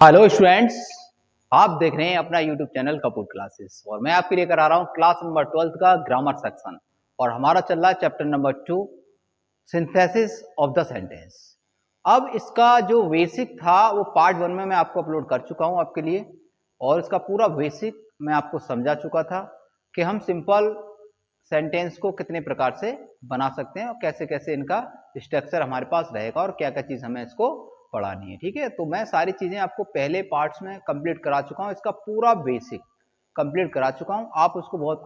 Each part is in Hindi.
हेलो स्टूडेंट्स, आप देख रहे हैं अपना यूट्यूब चैनल कपूर क्लासेस और मैं आपके लिए करा रहा हूं क्लास नंबर 12 का ग्रामर सेक्शन और हमारा चल रहा है chapter number 2 synthesis of the sentence. अब इसका जो बेसिक था वो पार्ट 1 में मैं आपको अपलोड कर चुका हूं आपके लिए और इसका पूरा बेसिक मैं आपको समझा चुका था कि हम सिंपल सेंटेंस को कितने प्रकार से बना सकते हैं और कैसे कैसे इनका स्ट्रक्चर हमारे पास रहेगा और क्या क्या चीज़ हमें इसको पढ़ानी है। ठीक है, तो मैं सारी चीज़ें आपको पहले पार्ट्स में कंप्लीट करा चुका हूँ, इसका पूरा बेसिक कंप्लीट करा चुका हूँ। आप उसको बहुत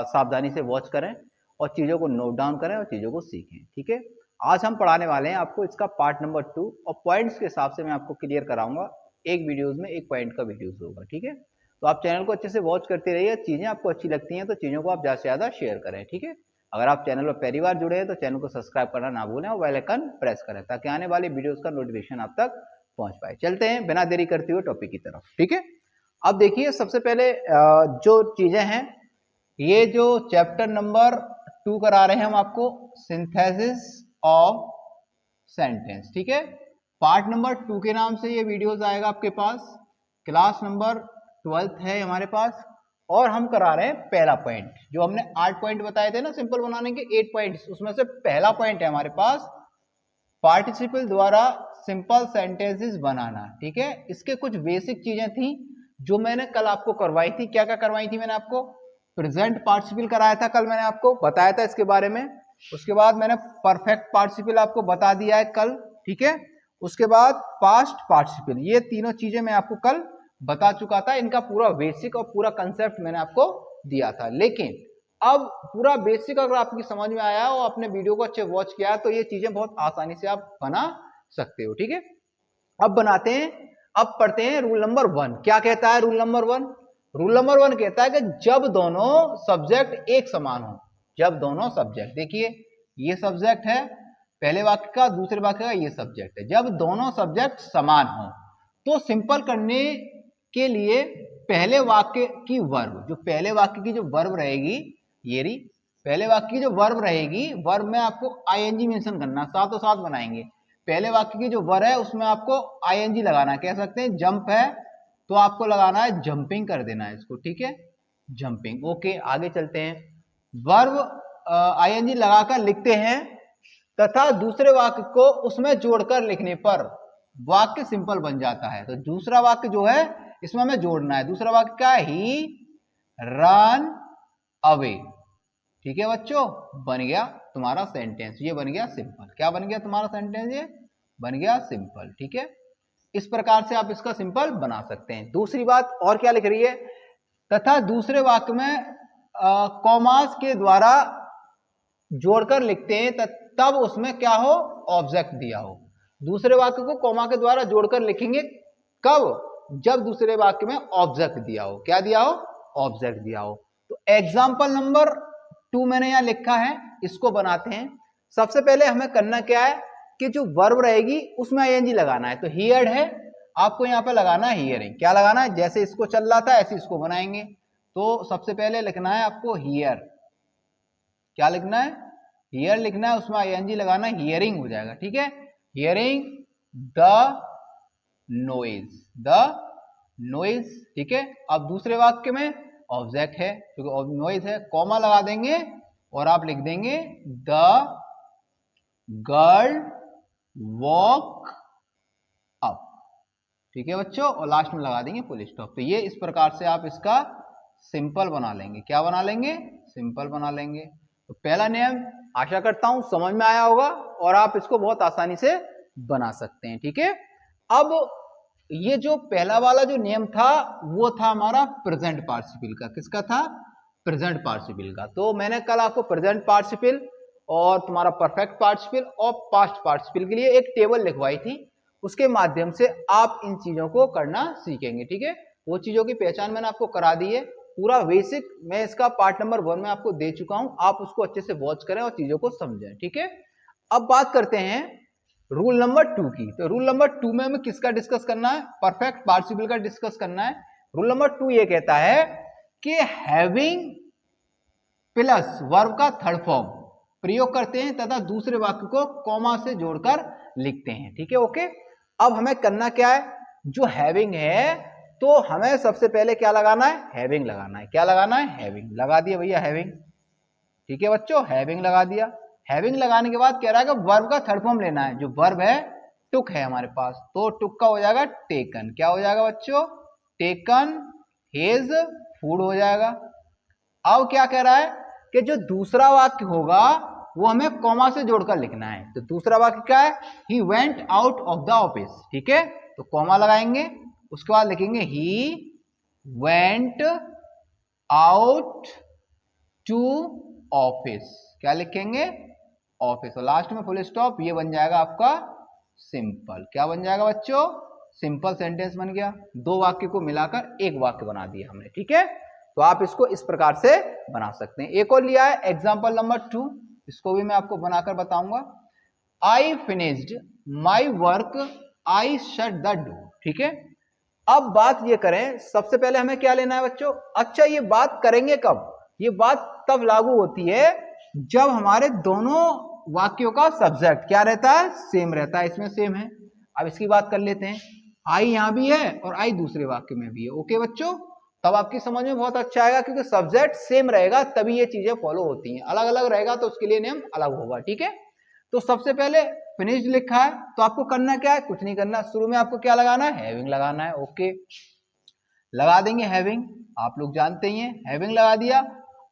सावधानी से वॉच करें और चीज़ों को नोट डाउन करें और चीज़ों को सीखें। ठीक है, आज हम पढ़ाने वाले हैं आपको इसका पार्ट नंबर 2 और पॉइंट्स के हिसाब से मैं आपको क्लियर कराऊंगा। एक वीडियोज़ में एक पॉइंट का वीडियोज़ होगा। ठीक है, तो आप चैनल को अच्छे से वॉच करते रहिए, चीज़ें आपको अच्छी लगती हैं तो चीज़ों को आप ज़्यादा से ज़्यादा शेयर करें। ठीक है, अगर आप चैनल पर पहली बार जुड़े हैं तो चैनल को सब्सक्राइब करना ना भूलें और बेल आइकन प्रेस करें ताकि आने वाली वीडियोस का नोटिफिकेशन आप तक पहुंच पाए। चलते हैं बिना देरी करते हुए टॉपिक की तरफ। ठीक है, अब देखिए सबसे पहले जो चीज़ें हैं, ये जो चैप्टर नंबर 2 करा रहे हैं हम आपको, सिंथेसिस ऑफ सेंटेंस। ठीक है, पार्ट नंबर 2 के नाम से ये वीडियोस आएगा आपके पास। क्लास नंबर 12 है हमारे पास और हम करा रहे हैं पहला पॉइंट। जो हमने 8 पॉइंट बताए थे ना सिंपल बनाने के, 8 पॉइंट्स, उसमें से पहला पॉइंट है हमारे पास पार्टिसिपल द्वारा सिंपल सेंटेंसेस बनाना। ठीक है, इसके कुछ बेसिक चीजें थी जो मैंने कल आपको करवाई थी। क्या क्या करवाई थी मैंने आपको? प्रेजेंट पार्टिसिपल कराया था कल, मैंने आपको बताया था इसके बारे में। उसके बाद मैंने परफेक्ट पार्टिसिपल आपको बता दिया है कल। ठीक है, उसके बाद पास्ट पार्टिसिपल, ये तीनों चीजें मैं आपको कल बता चुका था। इनका पूरा बेसिक और पूरा कंसेप्ट मैंने आपको दिया था। लेकिन अब पूरा बेसिक अगर आपकी समझ में आया और आपने वीडियो को अच्छे वॉच किया तो ये चीजें बहुत आसानी से आप बना सकते हो। ठीक है, अब बनाते हैं, अब पढ़ते हैं रूल नंबर 1। क्या कहता है रूल नंबर 1? रूल नंबर 1 कहता है कि जब दोनों सब्जेक्ट एक समान हो, जब दोनों सब्जेक्ट, देखिए ये सब्जेक्ट है पहले वाक्य का, दूसरे वाक्य का ये सब्जेक्ट है, जब दोनों सब्जेक्ट समान हो तो सिंपल करने के लिए पहले वाक्य की वर्ब, जो पहले वाक्य की जो वर्ब रहेगी, ये रही पहले वाक्य की जो वर्ब रहेगी, वर्ब में आपको आईएनजी मेंशन करना, साथों साथ बनाएंगे। पहले वाक्य की जो वर्ब है उसमें आपको आईएनजी लगाना, कह सकते हैं जंप है तो आपको लगाना है जंपिंग कर देना है इसको। ठीक है, जंपिंग। ओके, आगे चलते हैं। वर्ब आईएनजी लगाकर लिखते हैं तथा दूसरे वाक्य को उसमें जोड़कर लिखने पर वाक्य सिंपल बन जाता है। तो दूसरा वाक्य जो है इसमें हमें जोड़ना है। दूसरा वाक्य क्या है? ही रन अवे। ठीक है बच्चों, बन गया तुम्हारा सेंटेंस, ये बन गया सिंपल। क्या बन गया तुम्हारा सेंटेंस? ये बन गया सिंपल। ठीक है, इस प्रकार से आप इसका सिंपल बना सकते हैं। दूसरी बात और क्या लिख रही है? तथा दूसरे वाक्य में कॉमास के द्वारा जोड़कर लिखते हैं तब उसमें क्या हो? ऑब्जेक्ट दिया हो। दूसरे वाक्य को कॉमा के द्वारा जोड़कर लिखेंगे कब? जब दूसरे वाक्य में ऑब्जेक्ट दिया हो। क्या दिया हो? ऑब्जेक्ट दिया हो। तो एग्जाम्पल नंबर 2 मैंने यहां लिखा है, इसको बनाते हैं। सबसे पहले हमें करना क्या है कि जो वर्ब रहेगी उसमें आईएनजी लगाना है। तो हियर्ड है, आपको यहां पे लगाना है हियरिंग। क्या लगाना है? जैसे इसको चल रहा था ऐसे इसको बनाएंगे। तो सबसे पहले लिखना है आपको हियर। क्या लिखना है? हियर लिखना है, उसमें आईएनजी लगाना है, हियरिंग हो जाएगा। ठीक है, hearing the noise, the noise. ठीक है, अब दूसरे वाक्य में ऑब्जेक्ट है क्योंकि नॉइज है, कॉमा लगा देंगे और आप लिख देंगे द गर्ल वॉक अप। ठीक है बच्चों, और लास्ट में लगा देंगे फुल स्टॉप। तो ये इस प्रकार से आप इसका सिंपल बना लेंगे। क्या बना लेंगे? सिंपल बना लेंगे। तो पहला नियम आशा करता हूं समझ में आया होगा और आप इसको बहुत आसानी से बना सकते हैं। ठीक है, अब ये जो पहला वाला जो नियम था वो था हमारा प्रेजेंट पार्टिसिपल का। किसका था? प्रेजेंट पार्टिसिपल का। तो मैंने कल आपको प्रेजेंट पार्टिसिपल और तुम्हारा परफेक्ट पार्टिसिपल और पास्ट पार्टिसिपल के लिए एक टेबल लिखवाई थी, उसके माध्यम से आप इन चीजों को करना सीखेंगे। ठीक है, वो चीजों की पहचान मैंने आपको करा दी है। पूरा बेसिक मैं इसका पार्ट नंबर 1 में आपको दे चुका हूं, आप उसको अच्छे से वॉच करें और चीजों को समझें। ठीक है, अब बात करते हैं रूल नंबर 2 की। तो रूल नंबर 2 में हमें किसका डिस्कस करना है? परफेक्ट पार्टिसिपल का डिस्कस करना है। रूल नंबर 2 ये कहता है कि हैविंग प्लस वर्ब का थर्ड फॉर्म प्रयोग करते हैं तथा दूसरे वाक्य को कॉमा से जोड़कर लिखते हैं। ठीक है, ओके। अब हमें करना क्या है? जो हैविंग है तो हमें सबसे पहले क्या लगाना है, हैविंग लगाना है। क्या लगाना है, हैविंग। लगा दिया भैया हैविंग, ठीक है बच्चों, हैविंग लगा दिया। हैविंग लगाने के बाद कह रहा है कि वर्ब का थर्ड फॉर्म लेना है। जो वर्ब है टुक है हमारे पास, तो टुक का हो जाएगा टेकन। क्या हो जाएगा बच्चों, टेकन हिज फूड हो जाएगा। अब क्या कह रहा है कि जो दूसरा वाक्य होगा वो हमें कॉमा से जोड़कर लिखना है। तो दूसरा वाक्य क्या है, he went out of the office, ठीक है, तो कॉमा लगाएंगे, उसके बाद लिखेंगे he went out to office. क्या लिखेंगे, ऑफिस, और लास्ट में फुल स्टॉप। ये बन जाएगा आपका सिंपल। क्या बन जाएगा बच्चों, सिंपल सेंटेंस बन गया। दो वाक्य को मिलाकर एक वाक्य बना दिया हमने, ठीक है। तो आप इसको इस प्रकार से बना सकते हैं। एक और लिया है एग्जाम्पल नंबर 2, इसको भी मैं आपको बनाकर बताऊंगा। I finished my work I shut the door, ठीक है। अब बात ये करें, सबसे पहले हमें क्या लेना है बच्चों, अच्छा ये बात करेंगे कब, ये बात तब लागू होती है जब हमारे दोनों वाक्यों का सब्जेक्ट क्या रहता है, सेम रहता है। इसमें सेम है। अब इसकी बात कर लेते हैं। आई यहां भी है और आई दूसरे वाक्य में भी है, ओके बच्चों। तब आपकी समझ में बहुत अच्छा आएगा, क्योंकि सब्जेक्ट सेम रहेगा तभी ये चीजें फॉलो होती हैं। अलग अलग रहेगा तो उसके लिए नियम अलग होगा, ठीक है। तो सबसे पहले फिनिश्ड लिखा है, तो आपको करना क्या है, कुछ नहीं करना। शुरू में आपको क्या लगाना है, हैविंग लगाना है, ओके। लगा देंगे हैविंग, आप लोग जानते ही हैं, हैविंग लगा दिया।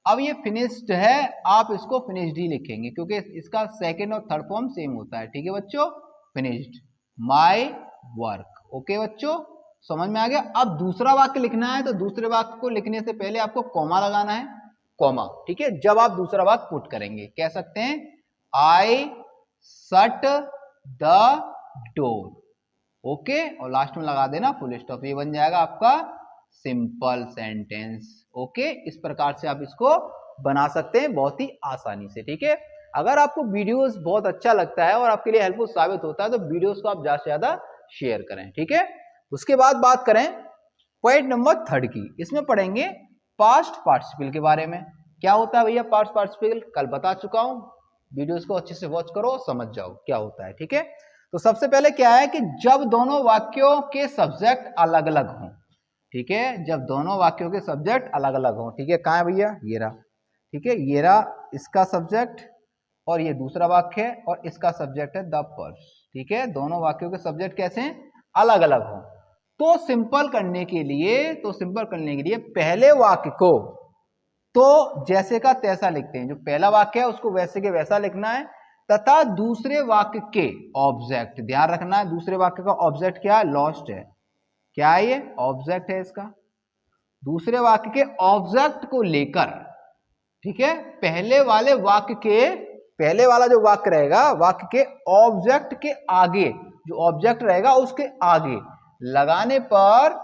अब ये फिनिश्ड है, आप इसको फिनिश्ड ही लिखेंगे, क्योंकि इसका सेकंड और थर्ड फॉर्म सेम होता है, ठीक है बच्चों। फिनिश्ड माय वर्क, ओके बच्चों, समझ में आ गया। अब दूसरा वाक्य लिखना है, तो दूसरे वाक्य को लिखने से पहले आपको कॉमा लगाना है, कॉमा, ठीक है। जब आप दूसरा वाक्य पुट करेंगे, कह सकते हैं I shut the door, okay, और लास्ट में लगा देना फुल स्टॉप। ये बन जाएगा आपका सिंपल सेंटेंस, ओके। इस प्रकार से आप इसको बना सकते हैं बहुत ही आसानी से, ठीक है। अगर आपको वीडियोस बहुत अच्छा लगता है और आपके लिए हेल्पफुल साबित होता है तो वीडियोस को आप ज्यादा से ज्यादा शेयर करें, ठीक है। उसके बाद बात करें पॉइंट नंबर 3 की, इसमें पढ़ेंगे पास्ट पार्टिसिपल के बारे में। क्या होता है भैया पास्ट पार्टिसिपल, कल बता चुका हूं, वीडियोस को अच्छे से वॉच करो, समझ जाओ क्या होता है, ठीक है। तो सबसे पहले क्या है कि जब दोनों वाक्यों के सब्जेक्ट अलग अलग हों, ठीक है, जब दोनों वाक्यों के सब्जेक्ट अलग अलग हों, ठीक है। कहाँ है भैया, ये रहा, ठीक है, ये रहा इसका सब्जेक्ट, और ये दूसरा वाक्य है और इसका सब्जेक्ट है द पर्स, ठीक है। दोनों वाक्यों के सब्जेक्ट कैसे हैं, अलग अलग हों। तो सिंपल करने के लिए पहले वाक्य को तो जैसे का तैसा लिखते हैं, जो पहला वाक्य है उसको वैसे के वैसा लिखना है, तथा दूसरे वाक्य के ऑब्जेक्ट, ध्यान रखना है दूसरे वाक्य का ऑब्जेक्ट क्या है, लॉस्ट है। क्या है ये, ऑब्जेक्ट है इसका। दूसरे वाक्य के ऑब्जेक्ट को लेकर, ठीक है, पहले वाले वाक्य के, पहले वाला जो वाक्य रहेगा वाक्य के ऑब्जेक्ट के आगे, जो ऑब्जेक्ट रहेगा उसके आगे लगाने पर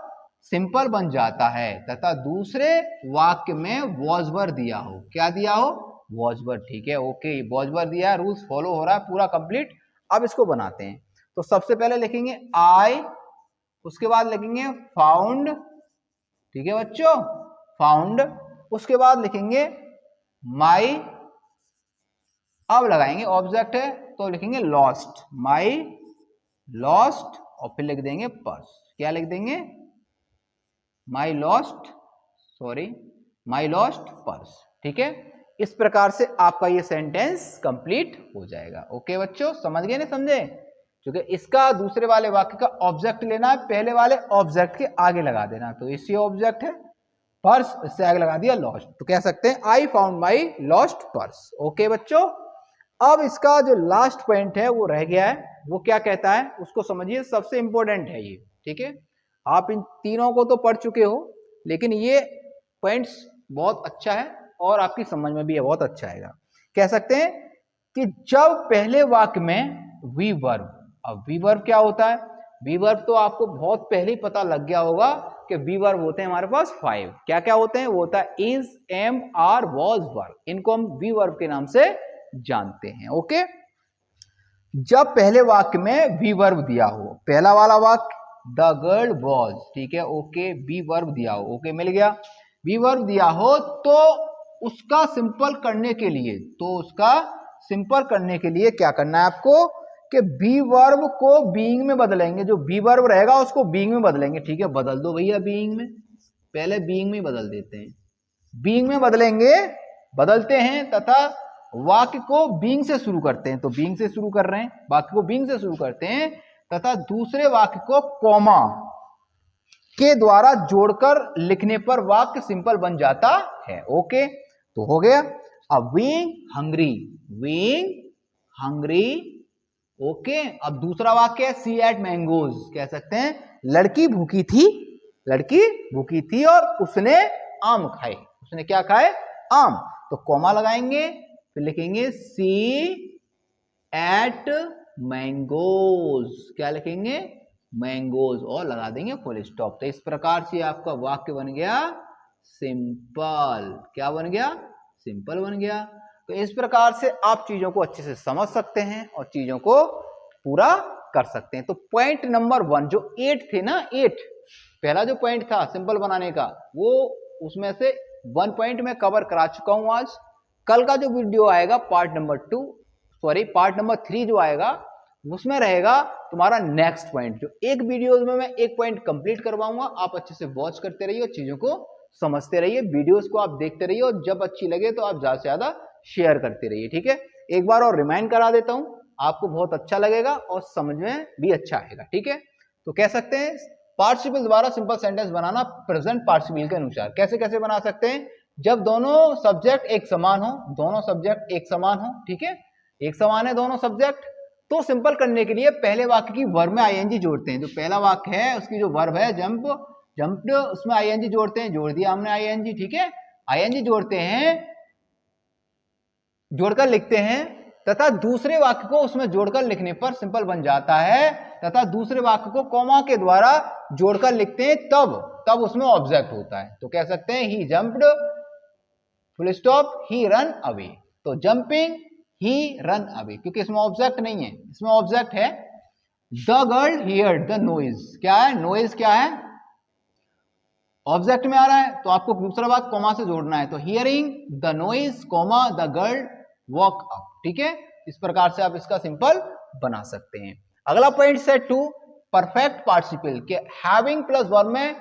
सिंपल बन जाता है, तथा दूसरे वाक्य में वॉज वर्ब दिया हो। क्या दिया हो, वॉज वर्ब, ठीक है, ओके, वॉज वर्ब दिया है, रूल्स फॉलो हो रहा है पूरा कंप्लीट। अब इसको बनाते हैं। तो सबसे पहले लिखेंगे आई, उसके बाद लिखेंगे फाउंड, ठीक है बच्चों, फाउंड। उसके बाद लिखेंगे माई, अब लगाएंगे ऑब्जेक्ट है तो लिखेंगे लॉस्ट, माई लॉस्ट, और फिर लिख देंगे पर्स। क्या लिख देंगे, माई लॉस्ट, सॉरी, माई लॉस्ट पर्स, ठीक है। इस प्रकार से आपका ये सेंटेंस कंप्लीट हो जाएगा, ओके बच्चों, समझ गए ना, समझे। क्योंकि इसका दूसरे वाले वाक्य का ऑब्जेक्ट लेना है, पहले वाले ऑब्जेक्ट के आगे लगा देना, तो इसी ऑब्जेक्ट है पर्स, इससे आगे लगा दिया लॉस्ट, तो कह सकते हैं आई फाउंड माई लॉस्ट पर्स, ओके बच्चों। अब इसका जो लास्ट पॉइंट है वो रह गया है, वो क्या कहता है उसको समझिए, सबसे इंपॉर्टेंट है ये, ठीक है। आप इन तीनों को तो पढ़ चुके हो, लेकिन ये पॉइंट्स बहुत अच्छा है और आपकी समझ में भी है, बहुत अच्छा आएगा। कह सकते हैं कि जब पहले वाक्य में वी वर्ब, अब वी वर्ब क्या होता है, वी वर्ब तो आपको बहुत पहले ही पता लग गया होगा कि वी वर्ब होते हैं हमारे पास 5। क्या क्या होते हैं, वो होता है is, am, are, was, verb, इनको हम वी वर्ब के नाम से जानते हैं, ओके। जब पहले वाक्य में वी वर्ब दिया हो, पहला वाला वाक्य द गर्ल वॉज, ठीक है, ओके, वी वर्ब दिया हो, ओके, मिल गया। वी वर्ब दिया हो तो उसका सिंपल करने के लिए, क्या करना है आपको कि बी वर्ब को बीइंग में बदलेंगे, जो बी वर्ब रहेगा उसको बीइंग में बदलेंगे। ठीक है, बदल दो भैया बीइंग में, पहले बीइंग में बदल देते हैं, बीइंग में बदलेंगे, बदलते हैं तथा वाक्य को बीइंग से शुरू करते हैं। तो बीइंग से शुरू कर रहे हैं, वाक्य को बीइंग से शुरू करते हैं तथा दूसरे वाक्य को कॉमा के द्वारा जोड़कर लिखने पर वाक्य सिंपल बन जाता है। ओके, तो हो गया। अब being hungry, being hungry. Okay, अब दूसरा वाक्य है सी एट मैंगोज, कह सकते हैं लड़की भूखी थी, लड़की भूखी थी और उसने आम खाए, उसने क्या खाए, आम। तो कॉमा लगाएंगे, फिर लिखेंगे सी एट मैंगोज, क्या लिखेंगे, मैंगोज, और लगा देंगे फुल स्टॉप। तो इस प्रकार से आपका वाक्य बन गया सिंपल। क्या बन गया, सिंपल बन गया। तो इस प्रकार से आप चीजों को अच्छे से समझ सकते हैं और चीजों को पूरा कर सकते हैं। तो पॉइंट नंबर 1 जो 8 थे ना, 8 पहला जो पॉइंट था सिंपल बनाने का, वो उसमें से 1 पॉइंट मैं कवर करा चुका हूं आज। कल का जो वीडियो आएगा पार्ट नंबर 3 जो आएगा उसमें रहेगा तुम्हारा नेक्स्ट पॉइंट। जो एक वीडियो में मैं एक पॉइंट कंप्लीट करवाऊंगा, आप अच्छे से वॉच करते रहिए और चीजों को समझते रहिए, वीडियोस को आप देखते रहिए और जब अच्छी लगे तो आप ज्यादा से ज्यादा शेयर करते रहिए। ठीक है, एक बार और रिमाइंड करा देता हूं, आपको बहुत अच्छा लगेगा और समझ में भी अच्छा आएगा। ठीक है, तो कह सकते हैं पार्टिसिपल द्वारा सिंपल सेंटेंस बनाना प्रेजेंट पार्टिसिपल के अनुसार। कैसे कैसे बना सकते हैं, जब दोनों सब्जेक्ट एक समान हो, दोनों सब्जेक्ट एक समान हो, ठीक है, एक समान है दोनों सब्जेक्ट, तो सिंपल करने के लिए पहले वाक्य की वर्ब में आईएनजी जोड़ते हैं। जो पहला वाक्य है उसकी जो वर्ब है जंप्ड, उसमें आईएनजी जोड़ते हैं, जोड़ दिया हमने आईएनजी। ठीक है, आईएनजी जोड़ते हैं, जोड़कर लिखते हैं तथा दूसरे वाक्य को उसमें जोड़कर लिखने पर सिंपल बन जाता है, तथा दूसरे वाक्य को कॉमा के द्वारा जोड़कर लिखते हैं तब उसमें ऑब्जेक्ट होता है। तो कह सकते हैं ही जंप्ड फुल स्टॉप ही रन अवे। तो जंपिंग ही रन अवे, क्योंकि इसमें ऑब्जेक्ट नहीं है, इसमें ऑब्जेक्ट है the girl heard the noise. क्या है, नॉइज क्या है, ऑब्जेक्ट में आ रहा है, तो आपको दूसरा वाक्य कॉमा से जोड़ना है। तो hearing the noise comma the girl walk up. ठीक है, इस प्रकार से आप इसका सिंपल बना सकते हैं। अगला पॉइंट सेट 2 परफेक्ट पार्टिसिपल के हैविंग प्लस वर्ब में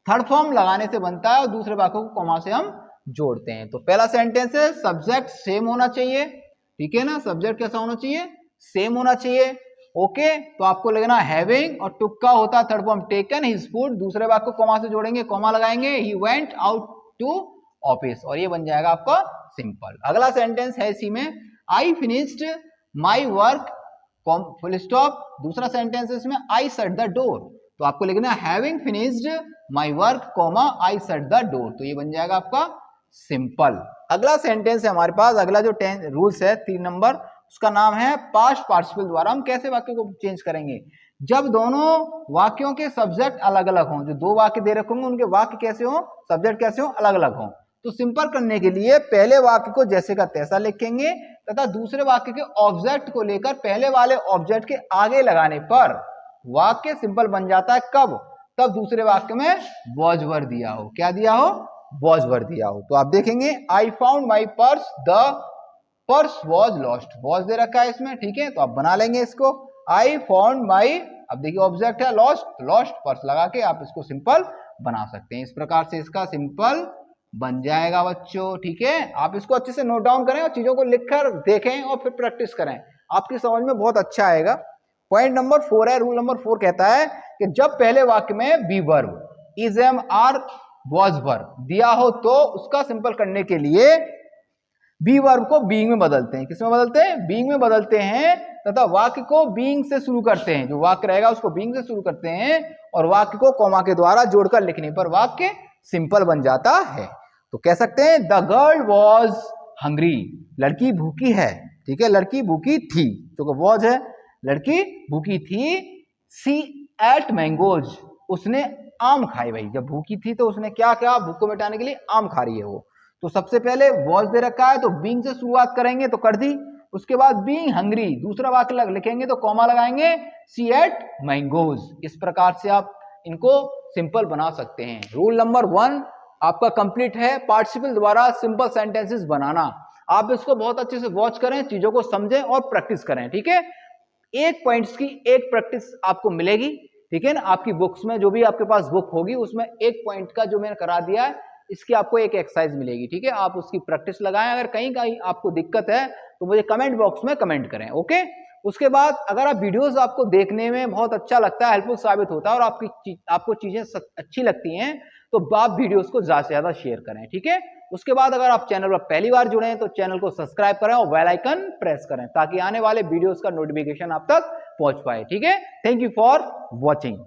थर्ड फॉर्म लगाने से बनता है और दूसरे वाक्यों को कॉमा से हम जोड़ते हैं। तो पहला सेंटेंस है सब्जेक्ट सेम होना चाहिए। ठीक है ना, सब्जेक्ट कैसा होना चाहिए, सेम होना चाहिए। ओके, तो आपको लिखना हैविंग और टुक का होता है third form taken his food, दूसरे वाक्य को कॉमा से जोड़ेंगे, कॉमा लगाएंगे, he went out to office, और ये बन जाएगा आपका सिंपल। अगला सेंटेंस है इसी में I finished my work full stop, दूसरा सेंटेंस इसमें आई शट द डोर, तो आपको लिखना having finished my work comma I shut the door, तो ये बन जाएगा आपका सिंपल। अगला सेंटेंस है हमारे पास, अगला जो रूल्स है 3 नंबर, उसका नाम है पास्ट पार्टिसिपल द्वारा हम कैसे वाक्य को चेंज करेंगे। जब दोनों वाक्यों के सब्जेक्ट अलग अलग हों, जो 2 वाक्य दे रखे होंगे उनके वाक्य कैसे हो, सब्जेक्ट कैसे हो, अलग अलग हों, तो सिंपल करने के लिए पहले वाक्य को जैसे का तैसा लिखेंगे तथा दूसरे वाक्य के ऑब्जेक्ट को लेकर पहले वाले ऑब्जेक्ट के आगे लगाने पर वाक्य सिंपल बन जाता है। कब, तब दूसरे वाक्य में वॉज वर दिया हो, क्या दिया हो, वॉज वर दिया हो। तो आप देखेंगे I found my purse, the purse was lost, was दे रखा है इसमें। ठीक है, तो आप बना लेंगे इसको आई फाउंड माई, अब देखिए ऑब्जेक्ट है लॉस्ट, लॉस्ट पर्स लगा के आप इसको सिंपल बना सकते हैं। इस प्रकार से इसका सिंपल बन जाएगा बच्चों। ठीक है, आप इसको अच्छे से नोट डाउन करें और चीजों को लिखकर देखें और फिर प्रैक्टिस करें, आपकी समझ में बहुत अच्छा आएगा। पॉइंट नंबर 4 है, रूल नंबर 4 कहता है कि जब पहले वाक्य में be verb is am are was verb दिया हो तो उसका सिंपल करने के लिए बी वर्ब को बीइंग में बदलते हैं। किसमें बदलते हैं, बीइंग में बदलते हैं तथा वाक्य को बीइंग से शुरू करते हैं, जो वाक्य रहेगा उसको बीइंग से शुरू करते हैं और वाक्य को कॉमा के द्वारा जोड़कर लिखने पर वाक्य सिंपल बन जाता है। तो कह सकते हैं द गर्ल वॉज हंग्री, लड़की भूखी है। ठीक है, लड़की भूखी थी, तो वॉज है, लड़की भूखी थी। सी एट मैंगोज, उसने आम खाए। भाई जब भूखी थी तो उसने क्या क्या, भूख को मिटाने के लिए आम खा रही है वो। तो सबसे पहले वॉज दे रखा है तो बीइंग से शुरुआत करेंगे तो कर दी, उसके बाद बीइंग हंग्री दूसरा वाक्य लिखेंगे तो कॉमा लगाएंगे, सी एट मैंगोज। इस प्रकार से आप इनको सिंपल बना सकते हैं। रूल नंबर 1 आपका कंप्लीट है, पार्टिसिपल द्वारा सिंपल सेंटेंसेस बनाना। आप इसको बहुत अच्छे से वॉच करें, चीजों को समझें और प्रैक्टिस करें। ठीक है, एक पॉइंट्स की एक प्रैक्टिस आपको मिलेगी, ठीक है ना। आपकी बुक्स में जो भी आपके पास बुक होगी उसमें एक पॉइंट का जो मैंने करा दिया है, इसकी आपको एक एक्सरसाइज मिलेगी, ठीक है। आप उसकी प्रैक्टिस लगाएं। अगर कहीं कहीं आपको दिक्कत है तो मुझे कमेंट बॉक्स में कमेंट करें, ओके। उसके बाद अगर आप वीडियोस आपको देखने में बहुत अच्छा लगता है, हेल्पफुल साबित होता है और आपको चीजें अच्छी लगती हैं, तो आप वीडियोस को ज्यादा से ज्यादा शेयर करें, ठीक है। उसके बाद अगर आप चैनल पर पहली बार जुड़े हैं तो चैनल को सब्सक्राइब करें और बेल आइकन प्रेस करें ताकि आने वाले वीडियोस का नोटिफिकेशन आप तक पहुंच पाए, ठीक है। Thank you for watching.